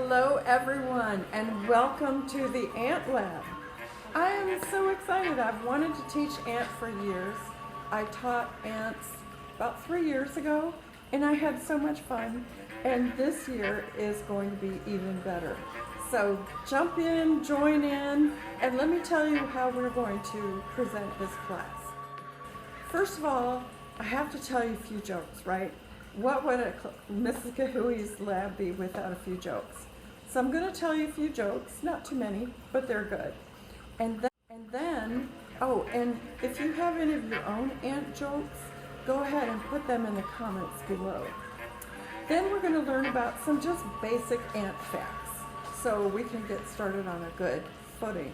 Hello everyone, and welcome to the Ant Lab. I am so excited. I've wanted to teach ant for years. I taught ants about 3 years ago, and I had so much fun. And this year is going to be even better. So jump in, join in, and let me tell you how we're going to present this class. First of all, I have to tell you a few jokes, right? What would Mrs. Kahui's lab be without a few jokes? So I'm going to tell you a few jokes, not too many, but they're good. And then, and if you have any of your own ant jokes, go ahead and put them in the comments below. Then we're going to learn about some just basic ant facts, so we can get started on a good footing.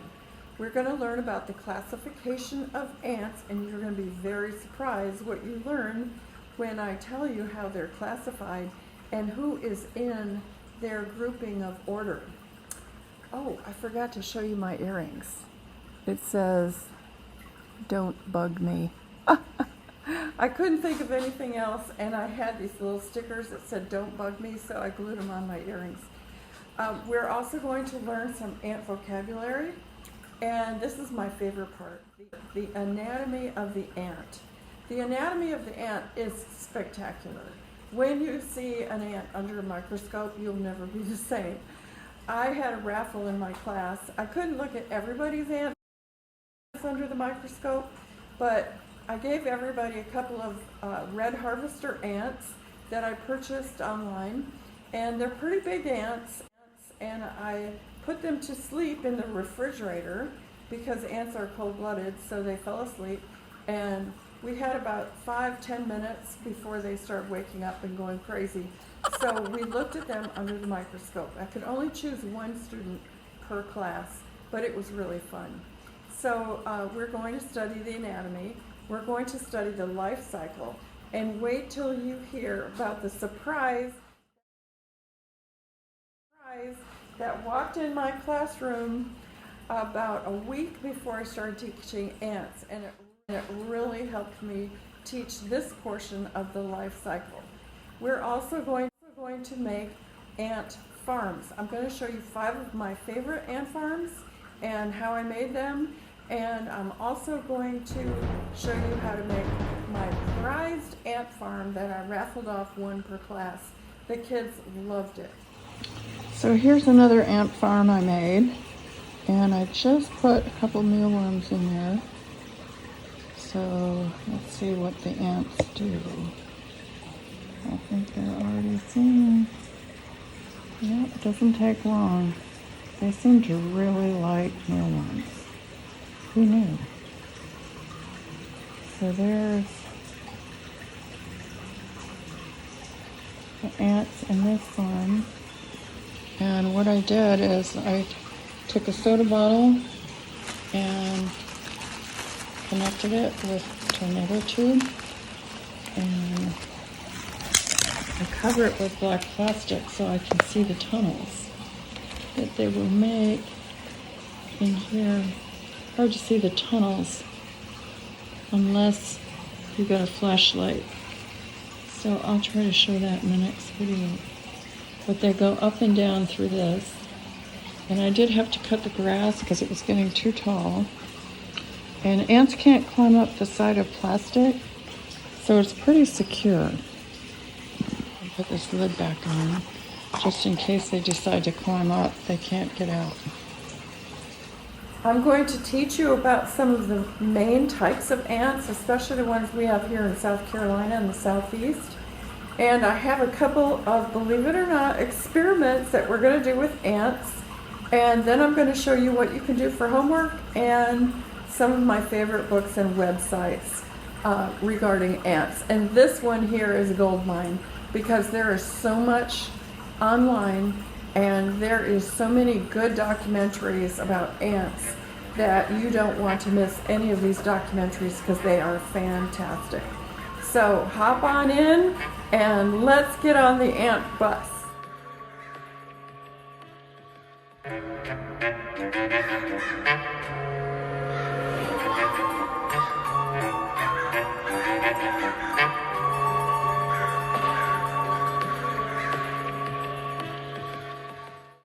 We're going to learn about the classification of ants, and you're going to be very surprised what you learn when I tell you how they're classified and who is in their grouping of order. Oh, I forgot to show you my earrings. It says, "Don't bug me." I couldn't think of anything else, and I had these little stickers that said "Don't bug me," so I glued them on my earrings. We're also going to learn some ant vocabulary, and this is my favorite part, the anatomy of the ant. The anatomy of the ant is spectacular. When you see an ant under a microscope, you'll never be the same. I had a raffle in my class. I couldn't look at everybody's ant under the microscope, but I gave everybody a couple of red harvester ants that I purchased online, and they're pretty big ants, and I put them to sleep in the refrigerator because ants are cold-blooded, so they fell asleep, and we had about 5-10 minutes before they started waking up and going crazy. So we looked at them under the microscope. I could only choose one student per class, but it was really fun. So we're going to study the anatomy. We're going to study the life cycle, and wait till you hear about the surprise that walked in my classroom about a week before I started teaching ants, and it really helped me teach this portion of the life cycle. We're also going to make ant farms. I'm going to show you 5 of my favorite ant farms and how I made them, and I'm also going to show you how to make my prized ant farm that I raffled off one per class. The kids loved it. So here's another ant farm I made, and I just put a couple mealworms in there. So let's see what the ants do. I think they're already singing. Yeah, it doesn't take long. They seem to really like mealworms. Who knew? So there's the ants in this farm. And what I did is I took a soda bottle and connected it with a tornado tube, and I cover it with black plastic so I can see the tunnels that they will make in here. Hard to see the tunnels unless you got a flashlight. So I'll try to show that in the next video. But they go up and down through this. And I did have to cut the grass because it was getting too tall. And ants can't climb up the side of plastic, so it's pretty secure. I'll put this lid back on, just in case they decide to climb up, they can't get out. I'm going to teach you about some of the main types of ants, especially the ones we have here in South Carolina and the Southeast. And I have a couple of, believe it or not, experiments that we're going to do with ants. And then I'm going to show you what you can do for homework and some of my favorite books and websites regarding ants. And this one here is a gold mine because there is so much online and there is so many good documentaries about ants that you don't want to miss any of these documentaries because they are fantastic. So hop on in and let's get on the ant bus.